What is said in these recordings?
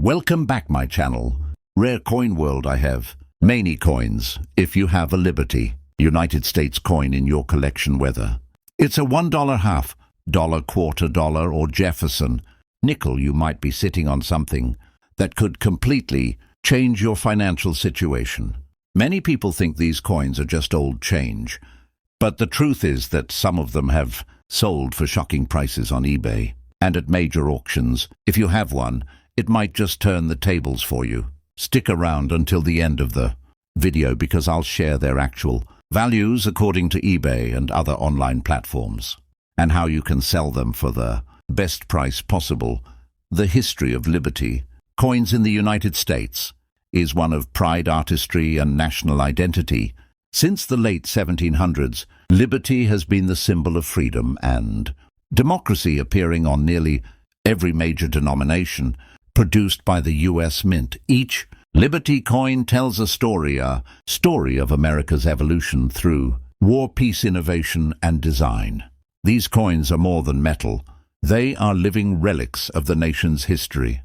Welcome back my channel. Rare coin world I have. Many coins, if you have a Liberty, United States coin in your collection whether it's a $1 half, dollar, quarter dollar or Jefferson, nickel you might be sitting on something that could completely change your financial situation. Many people think these coins are just old change, but the truth is that some of them have sold for shocking prices on eBay and at major auctions. If you have one, it might just turn the tables for you. Stick around until the end of the video because I'll share their actual values according to eBay and other online platforms, and how you can sell them for the best price possible. The history of Liberty coins in the United States is one of pride, artistry, and national identity. Since the late 1700s, Liberty has been the symbol of freedom and democracy, appearing on nearly every major denomination produced by the U.S. Mint. Each Liberty coin tells a story of America's evolution through war, peace, innovation, and design. These coins are more than metal. They are living relics of the nation's history.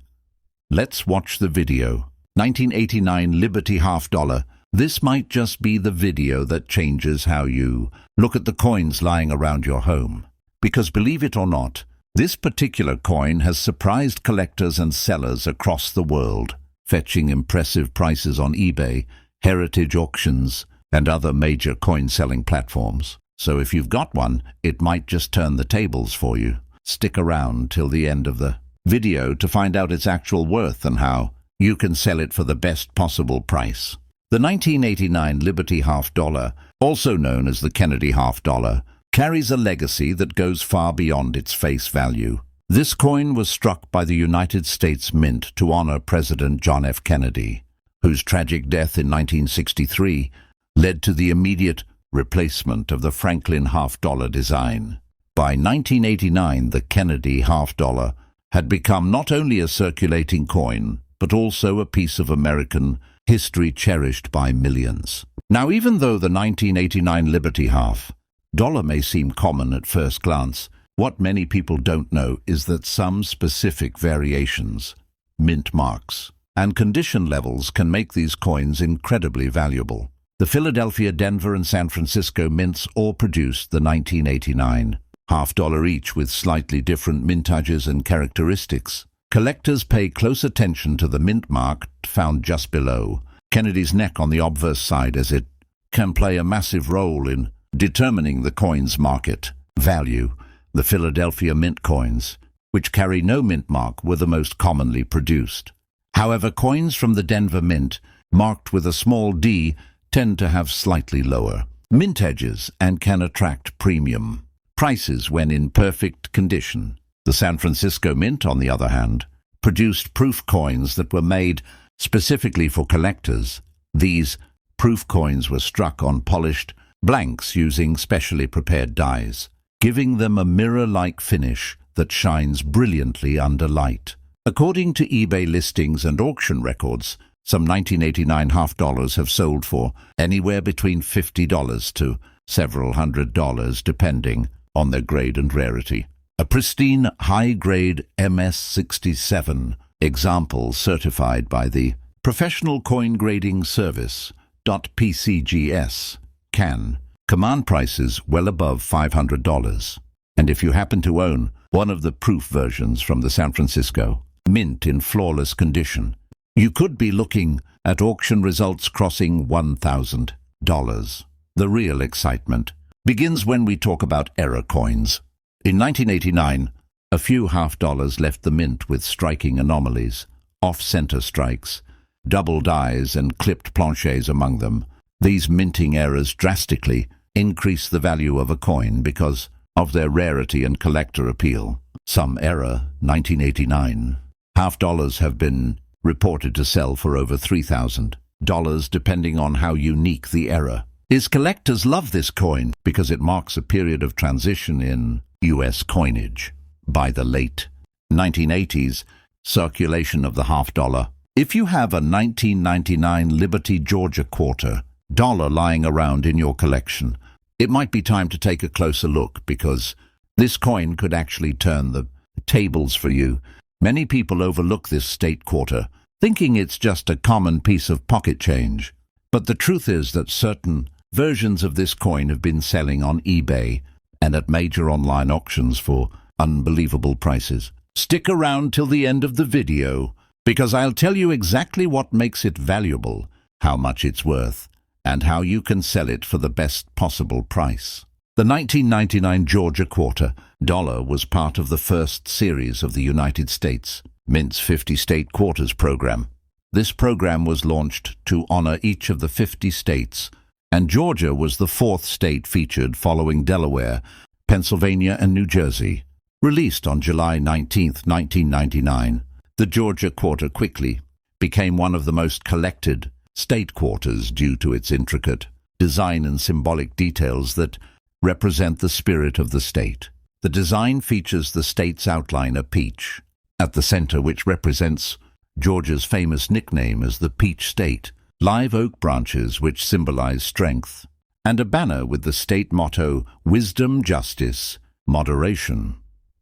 Let's watch the video. 1989 Liberty half dollar. This might just be the video that changes how you look at the coins lying around your home. Because believe it or not, this particular coin has surprised collectors and sellers across the world, fetching impressive prices on eBay, heritage auctions, and other major coin-selling platforms. So if you've got one, it might just turn the tables for you. Stick around till the end of the video to find out its actual worth and how you can sell it for the best possible price. The 1989 Liberty half dollar, also known as the Kennedy half dollar, carries a legacy that goes far beyond its face value. This coin was struck by the United States Mint to honor President John F. Kennedy, whose tragic death in 1963 led to the immediate replacement of the Franklin half dollar design. By 1989, the Kennedy half dollar had become not only a circulating coin, but also a piece of American history cherished by millions. Now, even though the 1989 Liberty half dollar may seem common at first glance, what many people don't know is that some specific variations, mint marks, and condition levels can make these coins incredibly valuable. The Philadelphia, Denver, and San Francisco mints all produced the 1989 half dollar each with slightly different mintages and characteristics. Collectors pay close attention to the mint mark found just below Kennedy's neck on the obverse side, as it can play a massive role in determining the coin's market value. The Philadelphia mint coins, which carry no mint mark, were the most commonly produced. However, coins from the Denver Mint, marked with a small d, tend to have slightly lower mint edges and can attract premium prices when in perfect condition. The San Francisco Mint, on the other hand, produced proof coins that were made specifically for collectors. These proof coins were struck on polished blanks using specially prepared dies, giving them a mirror-like finish that shines brilliantly under light. According to eBay listings and auction records, some 1989 half dollars have sold for anywhere between $50 to several $100s depending on their grade and rarity. A pristine, high-grade MS-67 example certified by the Professional Coin Grading Service .PCGS can command prices well above $500. And if you happen to own one of the proof versions from the San Francisco Mint in flawless condition, you could be looking at auction results crossing $1,000. The real excitement begins when we talk about error coins. In 1989, a few half dollars left the mint with striking anomalies, off-center strikes, double dies, and clipped planchets among them. These minting errors drastically increase the value of a coin because of their rarity and collector appeal. Some error 1989 half dollars have been reported to sell for over $3,000, depending on how unique the error is. Collectors love this coin because it marks a period of transition in U.S. coinage. By the late 1980s, circulation of the half dollar. If you have a 1999 Liberty Georgia quarter dollar lying around in your collection, it might be time to take a closer look because this coin could actually turn the tables for you. Many people overlook this state quarter, thinking it's just a common piece of pocket change. But the truth is that certain versions of this coin have been selling on eBay and at major online auctions for unbelievable prices. Stick around till the end of the video, because I'll tell you exactly what makes it valuable, how much it's worth, and how you can sell it for the best possible price. The 1999 Georgia quarter dollar was part of the first series of the United States Mint's 50 State Quarters program. This program was launched to honor each of the 50 states, and Georgia was the fourth state featured, following Delaware, Pennsylvania, and New Jersey. Released on July 19, 1999, the Georgia quarter quickly became one of the most collected state quarters due to its intricate design and symbolic details that represent the spirit of the state. The design features the state's outline, a peach, at the center, which represents Georgia's famous nickname as the Peach State, live oak branches which symbolize strength, and a banner with the state motto, Wisdom, Justice, Moderation.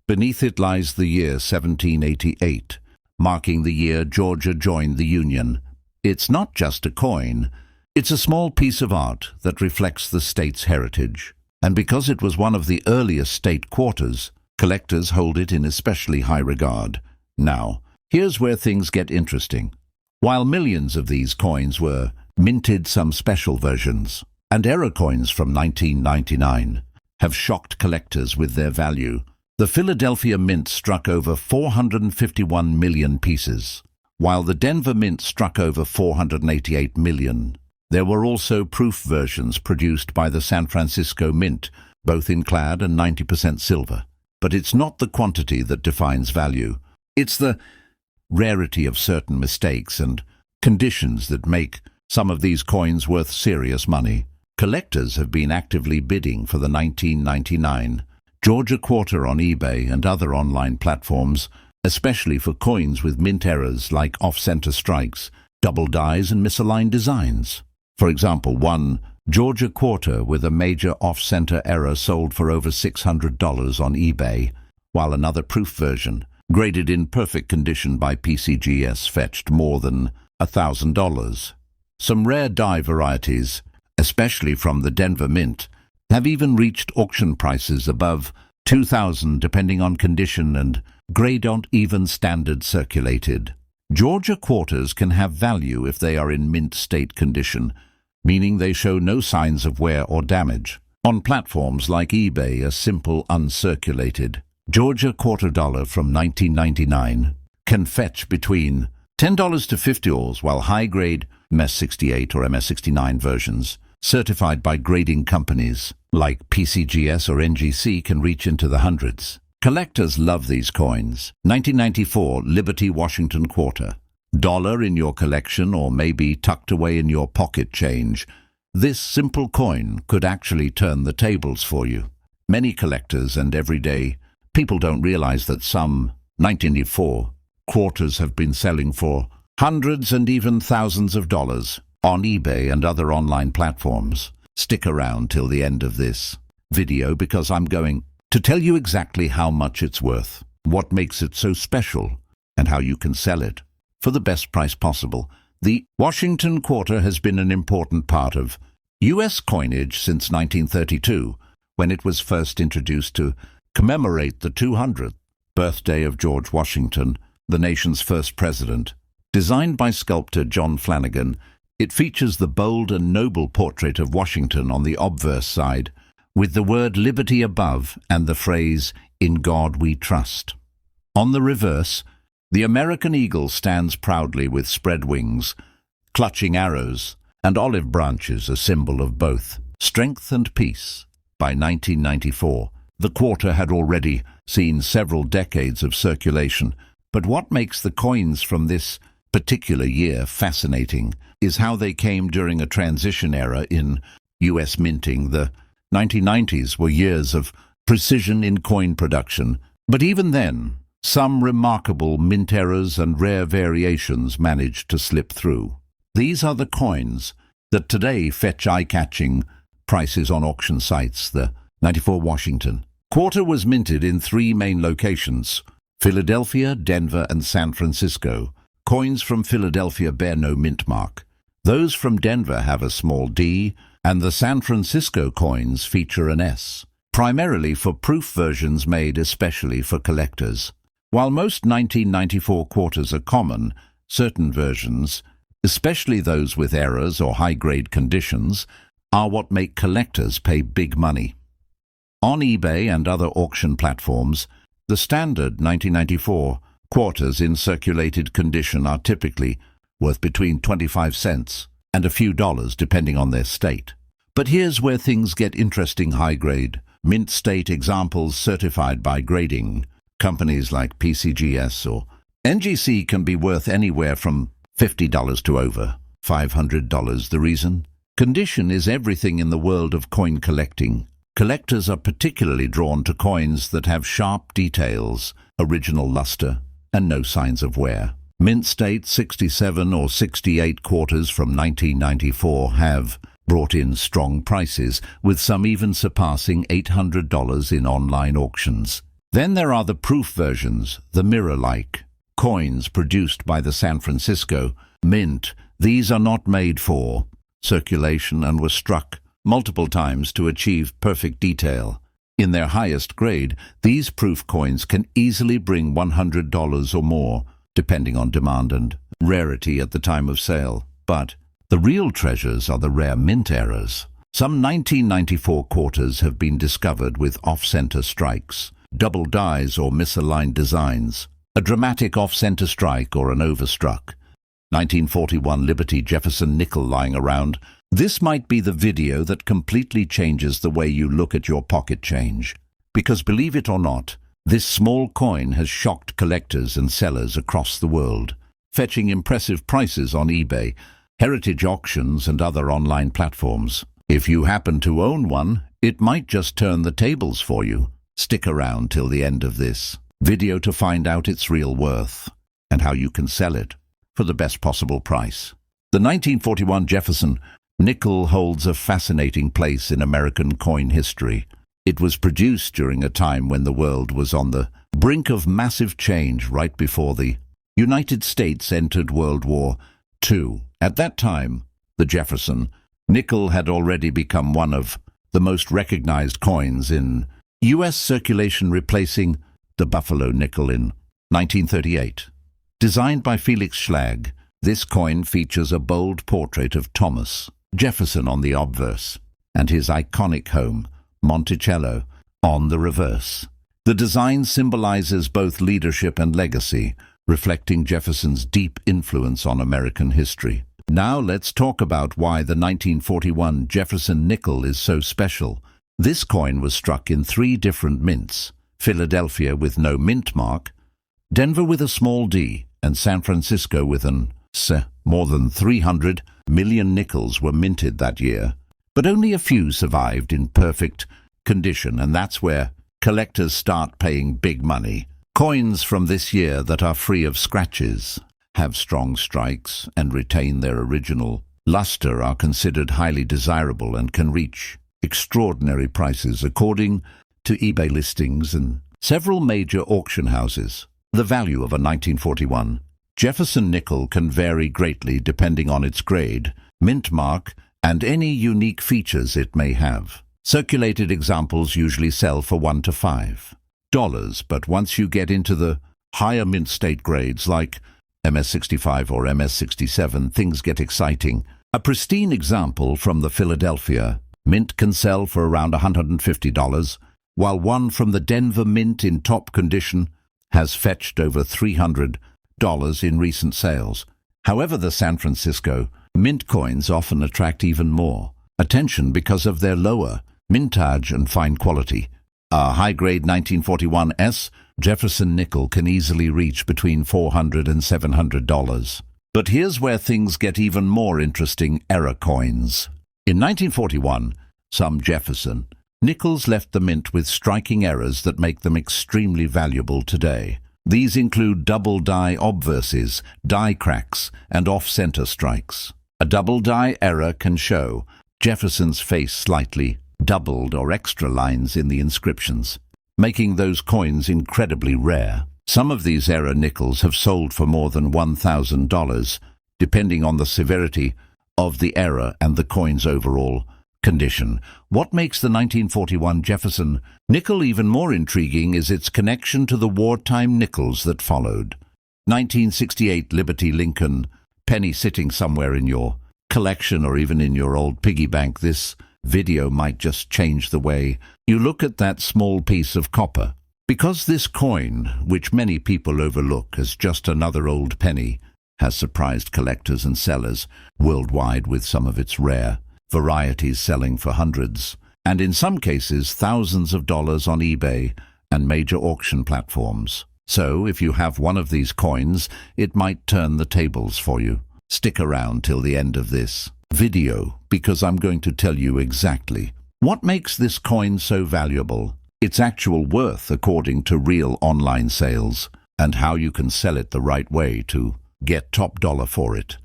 Beneath it lies the year 1788, marking the year Georgia joined the Union. It's not just a coin, it's a small piece of art that reflects the state's heritage. And because it was one of the earliest state quarters, collectors hold it in especially high regard. Now, here's where things get interesting. While millions of these coins were minted, some special versions and error coins from 1999 have shocked collectors with their value. The Philadelphia Mint struck over 451 million pieces, while the Denver Mint struck over 488 million. There were also proof versions produced by the San Francisco Mint, both in clad and 90% silver. But it's not the quantity that defines value. It's the rarity of certain mistakes and conditions that make some of these coins worth serious money. Collectors have been actively bidding for the 1999 Georgia quarter on eBay and other online platforms, especially for coins with mint errors like off-center strikes, double dies, and misaligned designs. For example, one Georgia quarter with a major off-center error sold for over $600 on eBay, while another proof version, graded in perfect condition by PCGS, fetched more than $1,000. Some rare die varieties, especially from the Denver Mint, have even reached auction prices above $2,000 depending on condition and grade, not even standard circulated. Georgia quarters can have value if they are in mint state condition, meaning they show no signs of wear or damage. On platforms like eBay, a simple uncirculated Georgia quarter dollar from 1999 can fetch between $10 to $50, while high-grade MS-68 or MS-69 versions, certified by grading companies like PCGS or NGC, can reach into the hundreds. Collectors love these coins. 1994 Liberty Washington quarter. Dollar in your collection, or maybe tucked away in your pocket change, this simple coin could actually turn the tables for you. Many collectors and everyday people don't realize that some 1994 quarters have been selling for hundreds and even thousands of dollars on eBay and other online platforms. Stick around till the end of this video, because I'm going to tell you exactly how much it's worth, what makes it so special, and how you can sell it for the best price possible. The Washington quarter has been an important part of U.S. coinage since 1932, when it was first introduced to commemorate the 200th birthday of George Washington, the nation's first president. Designed by sculptor John Flanagan, it features the bold and noble portrait of Washington on the obverse side, with the word liberty above and the phrase, "In God we trust." On the reverse, the American eagle stands proudly with spread wings, clutching arrows, and olive branches, a symbol of both strength and peace. By 1994, the quarter had already seen several decades of circulation, but what makes the coins from this particular year fascinating is how they came during a transition era in U.S. minting. The 1990s were years of precision in coin production, but even then, some remarkable mint errors and rare variations managed to slip through. These are the coins that today fetch eye-catching prices on auction sites. The 94 Washington quarter was minted in three main locations: Philadelphia, Denver, and San Francisco. Coins from Philadelphia bear no mint mark. Those from Denver have a small D, and the San Francisco coins feature an S, primarily for proof versions made especially for collectors. While most 1994 quarters are common, certain versions, especially those with errors or high-grade conditions, are what make collectors pay big money. On eBay and other auction platforms, the standard 1994 quarters in circulated condition are typically worth between 25 cents and a few dollars depending on their state. But here's where things get interesting. High-grade, mint state examples certified by grading companies like PCGS or NGC can be worth anywhere from $50 to over $500. The reason? Condition is everything in the world of coin collecting. Collectors are particularly drawn to coins that have sharp details, original luster, and no signs of wear. Mint state 67 or 68 quarters from 1994 have brought in strong prices, with some even surpassing $800 in online auctions. Then there are the proof versions, the mirror-like coins produced by the San Francisco Mint. These are not made for circulation and were struck multiple times to achieve perfect detail. In their highest grade, these proof coins can easily bring $100 or more, depending on demand and rarity at the time of sale. But the real treasures are the rare mint errors. Some 1994 quarters have been discovered with off-center strikes, double dies or misaligned designs, a dramatic off-center strike or an overstruck. 1941 Liberty Jefferson nickel lying around. This might be the video that completely changes the way you look at your pocket change. Because believe it or not, this small coin has shocked collectors and sellers across the world, fetching impressive prices on eBay, heritage auctions, and other online platforms. If you happen to own one, it might just turn the tables for you. Stick around till the end of this video to find out its real worth and how you can sell it for the best possible price. The 1941 Jefferson nickel holds a fascinating place in American coin history. It was produced during a time when the world was on the brink of massive change right before the United States entered World War II. At that time, the Jefferson nickel had already become one of the most recognized coins in U.S. circulation, replacing the Buffalo nickel in 1938. Designed by Felix Schlag, this coin features a bold portrait of Thomas Jefferson on the obverse and his iconic home, Monticello, on the reverse. The design symbolizes both leadership and legacy, reflecting Jefferson's deep influence on American history. Now let's talk about why the 1941 Jefferson nickel is so special. This coin was struck in 3 different mints: Philadelphia with no mint mark, Denver with a small D, and San Francisco with an S. More than 300 million nickels were minted that year, but only a few survived in perfect condition, and that's where collectors start paying big money. Coins from this year that are free of scratches, have strong strikes, and retain their original luster are considered highly desirable and can reach extraordinary prices according to eBay listings and several major auction houses. The value of a 1941 Jefferson nickel can vary greatly depending on its grade, mint mark, and any unique features it may have. Circulated examples usually sell for $1 to $5, but once you get into the higher mint state grades like MS65 or MS67, things get exciting. A pristine example from the Philadelphia mint can sell for around $150, while one from the Denver mint in top condition has fetched over $300 in recent sales. However, the San Francisco mint coins often attract even more attention because of their lower mintage and fine quality. A high-grade 1941 S Jefferson nickel can easily reach between $400 and $700. But here's where things get even more interesting: error coins. In 1941, some Jefferson nickels left the mint with striking errors that make them extremely valuable today. These include double die obverses, die cracks, and off-center strikes. A double die error can show Jefferson's face slightly doubled or extra lines in the inscriptions, making those coins incredibly rare. Some of these era nickels have sold for more than $1,000, depending on the severity of the era and the coin's overall condition. What makes the 1941 Jefferson nickel even more intriguing is its connection to the wartime nickels that followed. 1968 Liberty Lincoln penny sitting somewhere in your collection or even in your old piggy bank. This video might just change the way you look at that small piece of copper. Because this coin, which many people overlook as just another old penny, has surprised collectors and sellers worldwide with some of its rare varieties selling for hundreds, and in some cases thousands of dollars on eBay and major auction platforms. So, if you have one of these coins, it might turn the tables for you. Stick around till the end of this video, because I'm going to tell you exactly what makes this coin so valuable, its actual worth according to real online sales, and how you can sell it the right way to get top dollar for it.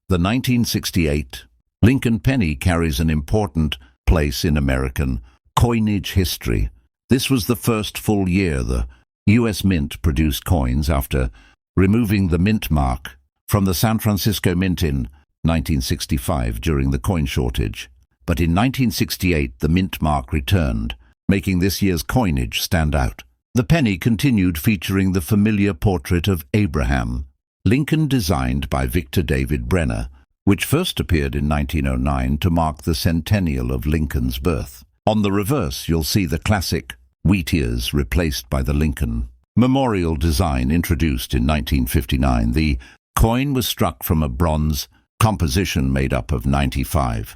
The 1968 Lincoln penny carries an important place in American coinage history. This was the first full year the U.S. Mint produced coins after removing the mint mark from the San Francisco Mint in 1965 during the coin shortage. But in 1968 the mint mark returned, making this year's coinage stand out. The penny continued featuring the familiar portrait of Abraham Lincoln designed by Victor David Brenner, which first appeared in 1909 to mark the centennial of Lincoln's birth. On the reverse, you'll see the classic wheat ears replaced by the Lincoln memorial design introduced in 1959. The coin was struck from a bronze composition made up of 95%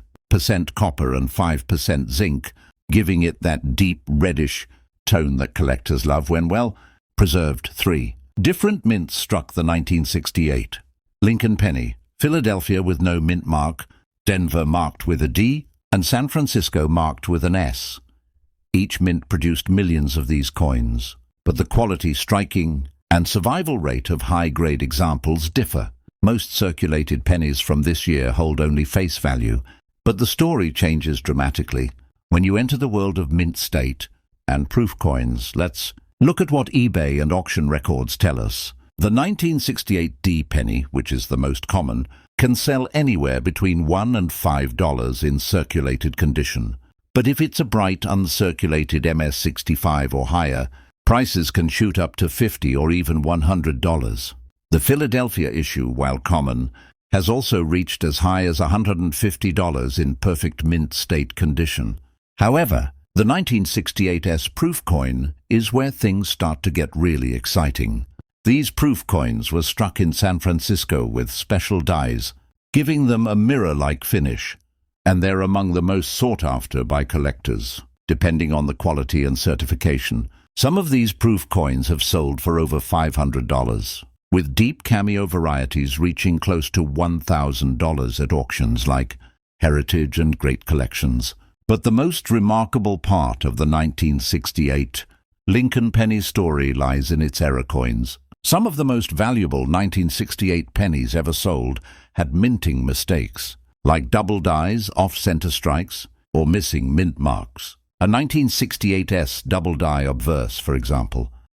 copper and 5% zinc, giving it that deep reddish tone that collectors love when well preserved. 3 different mints struck the 1968 Lincoln penny: Philadelphia with no mint mark, Denver marked with a D, and San Francisco marked with an S. Each mint produced millions of these coins, but the quality, striking, and survival rate of high-grade examples differ. Most circulated pennies from this year hold only face value, but the story changes dramatically when you enter the world of mint state and proof coins. Let's look at what eBay and auction records tell us. The 1968 D penny, which is the most common, can sell anywhere between $1 and $5 in circulated condition. But if it's a bright, uncirculated MS-65 or higher, prices can shoot up to $50 or even $100. The Philadelphia issue, while common, has also reached as high as $150 in perfect mint state condition. However, the 1968 S proof coin is where things start to get really exciting. These proof coins were struck in San Francisco with special dies, giving them a mirror-like finish, and they're among the most sought after by collectors, depending on the quality and certification. Some of these proof coins have sold for over $500, with deep cameo varieties reaching close to $1,000 at auctions like Heritage and Great Collections. But the most remarkable part of the 1968 Lincoln penny story lies in its era coins. Some of the most valuable 1968 pennies ever sold had minting mistakes, like double dies, off-center strikes, or missing mint marks. A 1968 S double die obverse, for example,